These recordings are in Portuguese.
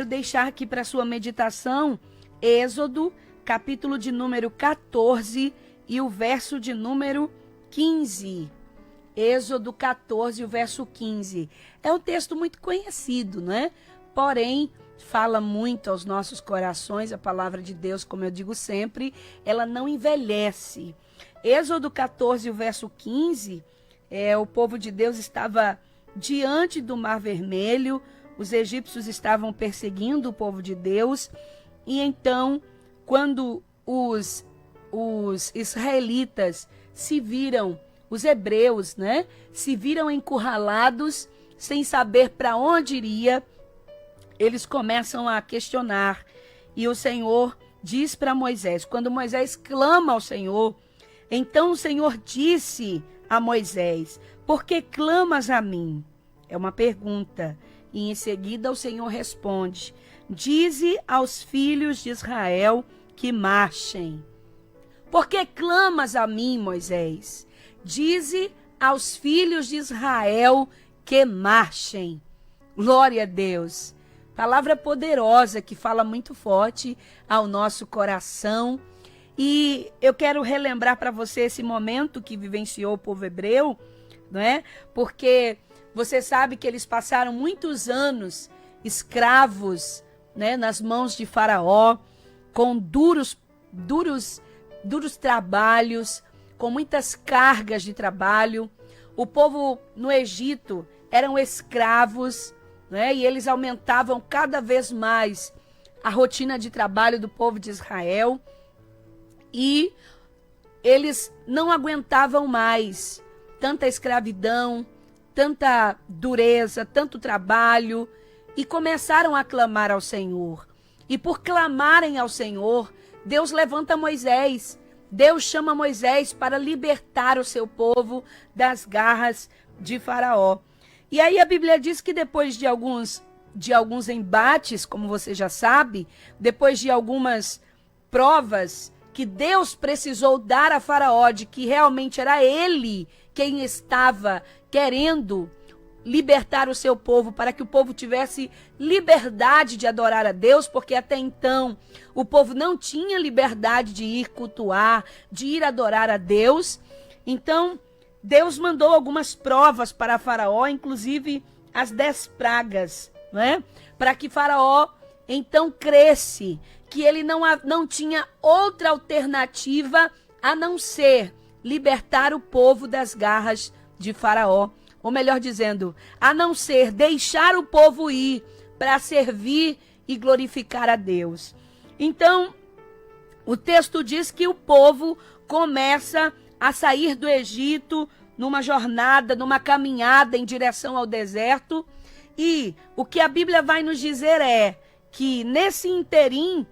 Quero deixar aqui para sua meditação Êxodo, capítulo de número 14 e o verso de número 15. Êxodo 14, o verso 15. É um texto muito conhecido, não é? Porém, fala muito aos nossos corações. A palavra de Deus, como eu digo sempre, ela não envelhece. Êxodo 14, o verso 15, o povo de Deus estava diante do Mar Vermelho. Os egípcios estavam perseguindo o povo de Deus. E então, quando os israelitas se viram, os hebreus, né, se viram encurralados, sem saber para onde iria, eles começam a questionar. E o Senhor diz para Moisés, quando Moisés clama ao Senhor, então o Senhor disse a Moisés: por que clamas a mim? É uma pergunta. E em seguida o Senhor responde: dize aos filhos de Israel que marchem. Por que clamas a mim, Moisés? Dize aos filhos de Israel que marchem. Glória a Deus. Palavra poderosa que fala muito forte ao nosso coração. E eu quero relembrar para você esse momento que vivenciou o povo hebreu, não é? Porque você sabe que eles passaram muitos anos escravos, né, nas mãos de Faraó, com duros trabalhos, com muitas cargas de trabalho. O povo no Egito eram escravos, né, e eles aumentavam cada vez mais a rotina de trabalho do povo de Israel. E eles não aguentavam mais tanta escravidão, tanta dureza, tanto trabalho, e começaram a clamar ao Senhor. E por clamarem ao Senhor, Deus levanta Moisés. Deus chama Moisés para libertar o seu povo das garras de Faraó. E aí a Bíblia diz que depois de alguns embates, como você já sabe, depois de algumas provas que Deus precisou dar a Faraó de que realmente era ele quem estava querendo libertar o seu povo, para que o povo tivesse liberdade de adorar a Deus, porque até então o povo não tinha liberdade de ir cultuar, de ir adorar a Deus. Então Deus mandou algumas provas para Faraó, inclusive as 10 pragas, né? Para que Faraó então cresce, que ele não tinha outra alternativa a não ser libertar o povo das garras de Faraó. Ou melhor dizendo, a não ser deixar o povo ir para servir e glorificar a Deus. Então, o texto diz que o povo começa a sair do Egito numa jornada, numa caminhada em direção ao deserto. E o que a Bíblia vai nos dizer é que nesse interim,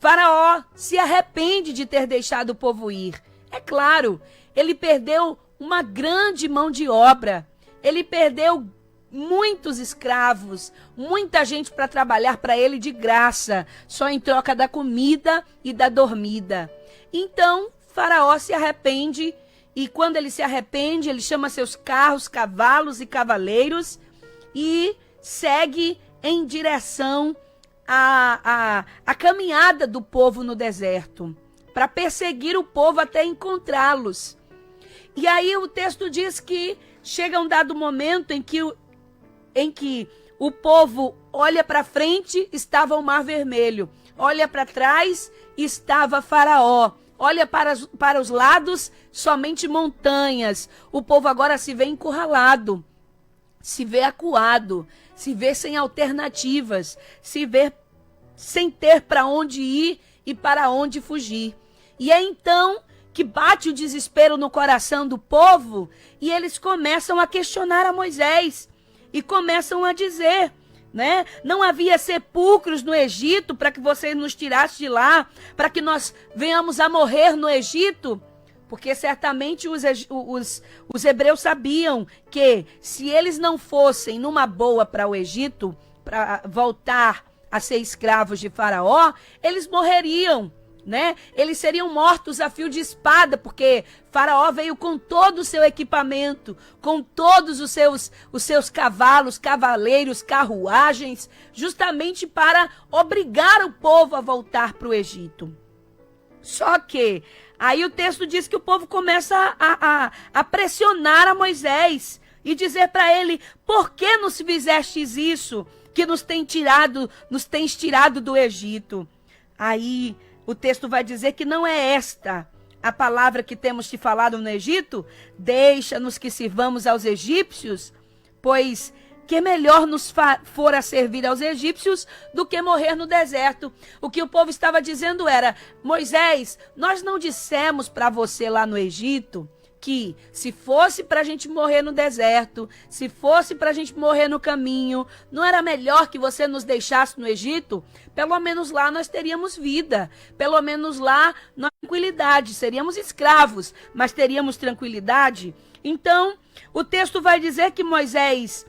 Faraó se arrepende de ter deixado o povo ir. É claro, ele perdeu uma grande mão de obra. Ele perdeu muitos escravos, muita gente para trabalhar para ele de graça, só em troca da comida e da dormida. Então, Faraó se arrepende, e quando ele se arrepende, ele chama seus carros, cavalos e cavaleiros e segue em direção à caminhada do povo no deserto, para perseguir o povo até encontrá-los. E aí o texto diz que chega um dado momento em que o povo olha para frente, estava o Mar Vermelho. Olha para trás, estava Faraó. Olha para os lados, somente montanhas. O povo agora se vê encurralado, se vê acuado, se vê sem alternativas, se vê sem ter para onde ir e para onde fugir. E é então que bate o desespero no coração do povo, e eles começam a questionar a Moisés, e começam a dizer, né? Não havia sepulcros no Egito para que você nos tirasse de lá, para que nós venhamos a morrer no Egito? Porque certamente os hebreus sabiam que se eles não fossem numa boa para o Egito, para voltar a ser escravos de Faraó, eles morreriam. né? Eles seriam mortos a fio de espada, porque Faraó veio com todo o seu equipamento, com todos os seus cavalos, cavaleiros, carruagens, justamente para obrigar o povo a voltar para o Egito. Só que aí o texto diz que o povo começa a pressionar a Moisés e dizer para ele: por que nos fizestes isso, que nos tens tirado do Egito? Aí o texto vai dizer que não é esta a palavra que temos te falado no Egito. Deixa-nos que sirvamos aos egípcios, pois que melhor nos fora servir aos egípcios do que morrer no deserto. O que o povo estava dizendo era: Moisés, nós não dissemos para você lá no Egito que se fosse para a gente morrer no deserto, se fosse para a gente morrer no caminho, não era melhor que você nos deixasse no Egito? Pelo menos lá nós teríamos vida, pelo menos lá nós tranquilidade, seríamos escravos, mas teríamos tranquilidade. Então, o texto vai dizer que Moisés,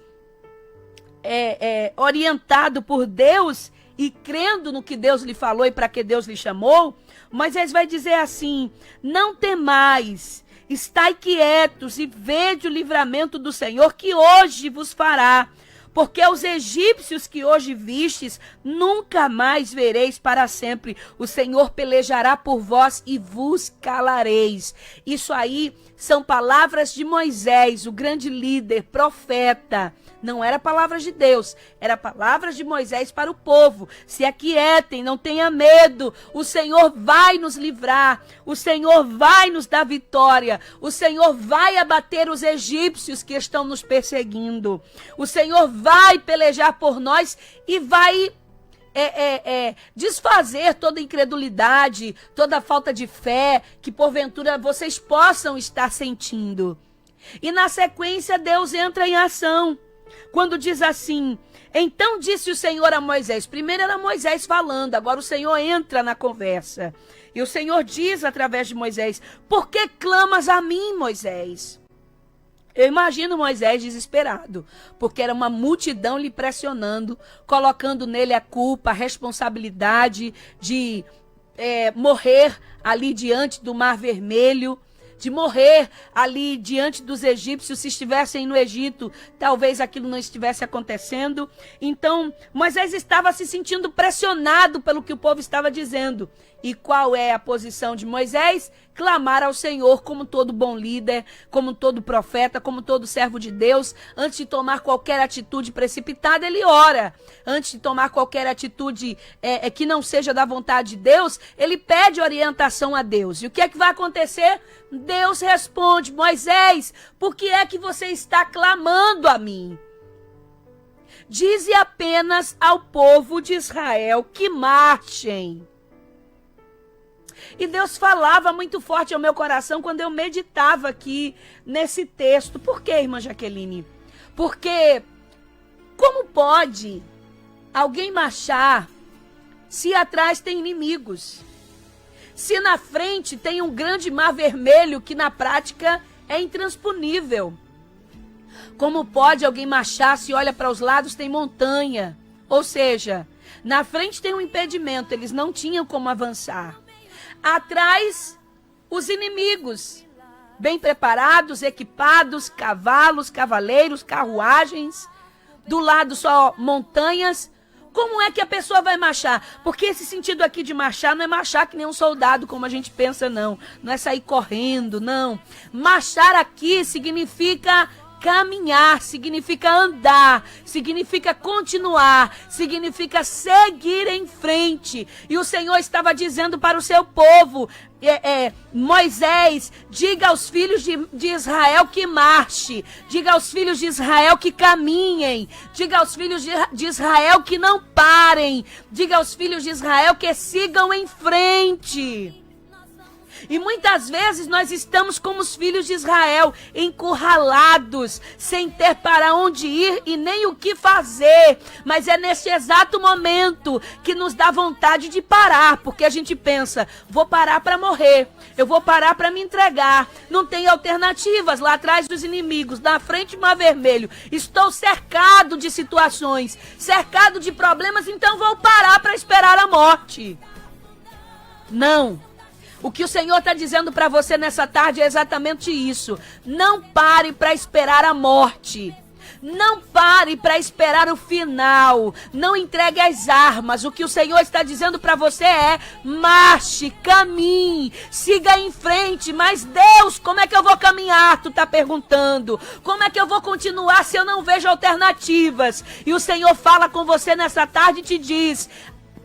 orientado por Deus e crendo no que Deus lhe falou e para que Deus lhe chamou, Moisés vai dizer assim: não temais, estai quietos e vede o livramento do Senhor que hoje vos fará. Porque os egípcios que hoje vistes, nunca mais vereis para sempre. O Senhor pelejará por vós e vos calareis. Isso aí são palavras de Moisés, o grande líder, profeta. Não era palavras de Deus, era palavras de Moisés para o povo. Se aquietem, não tenha medo. O Senhor vai nos livrar. O Senhor vai nos dar vitória. O Senhor vai abater os egípcios que estão nos perseguindo. O Senhor vai pelejar por nós e vai desfazer toda incredulidade, toda falta de fé que porventura vocês possam estar sentindo. E na sequência Deus entra em ação. Quando diz assim: então disse o Senhor a Moisés. Primeiro era Moisés falando, agora o Senhor entra na conversa. E o Senhor diz através de Moisés: por que clamas a mim, Moisés? Eu imagino Moisés desesperado, porque era uma multidão lhe pressionando, colocando nele a culpa, a responsabilidade de morrer ali diante do Mar Vermelho, de morrer ali diante dos egípcios. Se estivessem no Egito, talvez aquilo não estivesse acontecendo. Então, Moisés estava se sentindo pressionado pelo que o povo estava dizendo. E qual é a posição de Moisés? Clamar ao Senhor, como todo bom líder, como todo profeta, como todo servo de Deus. Antes de tomar qualquer atitude precipitada, ele ora. Antes de tomar qualquer atitude que não seja da vontade de Deus, ele pede orientação a Deus. E o que é que vai acontecer? Deus responde: Moisés, por que é que você está clamando a mim? Dize apenas ao povo de Israel que marchem. E Deus falava muito forte ao meu coração quando eu meditava aqui nesse texto. Por quê, irmã Jaqueline? Porque como pode alguém marchar se atrás tem inimigos? Se na frente tem um grande mar vermelho que na prática é intransponível? Como pode alguém marchar se olha para os lados tem montanha? Ou seja, na frente tem um impedimento, eles não tinham como avançar. Atrás, os inimigos, bem preparados, equipados, cavalos, cavaleiros, carruagens. Do lado só montanhas. Como é que a pessoa vai marchar? Porque esse sentido aqui de marchar não é marchar que nem um soldado, como a gente pensa, não. Não é sair correndo, não. Marchar aqui significa caminhar, significa andar, significa continuar, significa seguir em frente. E o Senhor estava dizendo para o seu povo: Moisés, diga aos filhos de Israel que marche, diga aos filhos de Israel que caminhem, diga aos filhos de Israel que não parem, diga aos filhos de Israel que sigam em frente. E muitas vezes nós estamos como os filhos de Israel, encurralados, sem ter para onde ir e nem o que fazer. Mas é nesse exato momento que nos dá vontade de parar, porque a gente pensa: vou parar para morrer, eu vou parar para me entregar. Não tem alternativas lá atrás dos inimigos, na frente do Mar Vermelho. Estou cercado de situações, cercado de problemas, então vou parar para esperar a morte. Não. O que o Senhor está dizendo para você nessa tarde é exatamente isso. Não pare para esperar a morte. Não pare para esperar o final. Não entregue as armas. O que o Senhor está dizendo para você é: marche, caminhe, siga em frente. Mas Deus, como é que eu vou caminhar? Tu está perguntando. Como é que eu vou continuar se eu não vejo alternativas? E o Senhor fala com você nessa tarde e te diz: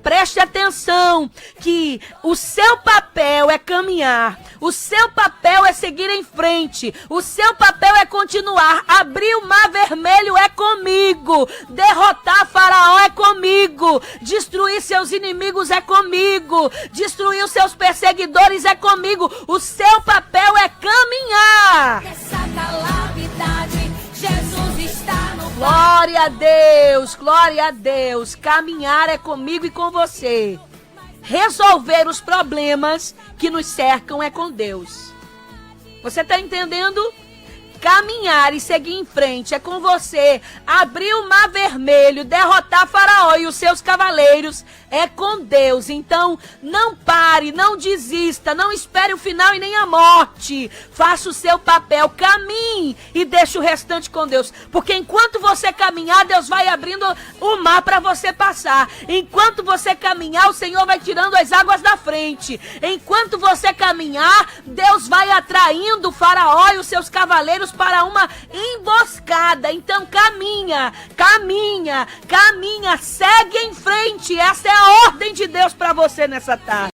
preste atenção que o seu papel é caminhar, o seu papel é seguir em frente, o seu papel é continuar. Abrir o mar vermelho é comigo, derrotar Faraó é comigo, destruir seus inimigos é comigo, destruir os seus perseguidores é comigo. O seu papel é caminhar. Essa calamidade, Jesus está no Glória a Deus, glória a Deus. Caminhar é comigo e com você. Resolver os problemas que nos cercam é com Deus. Você está entendendo? Caminhar e seguir em frente é com você. Abrir o mar vermelho, derrotar Faraó e os seus cavaleiros é com Deus. Então, não pare, não desista, não espere o final e nem a morte. Faça o seu papel, caminhe e deixe o restante com Deus. Porque enquanto você caminhar, Deus vai abrindo o mar para você passar. Enquanto você caminhar, o Senhor vai tirando as águas da frente. Enquanto você caminhar, Deus vai atraindo o Faraó e os seus cavaleiros para uma emboscada. Então caminha, caminha, caminha, segue em frente. Essa é a ordem de Deus para você nessa tarde.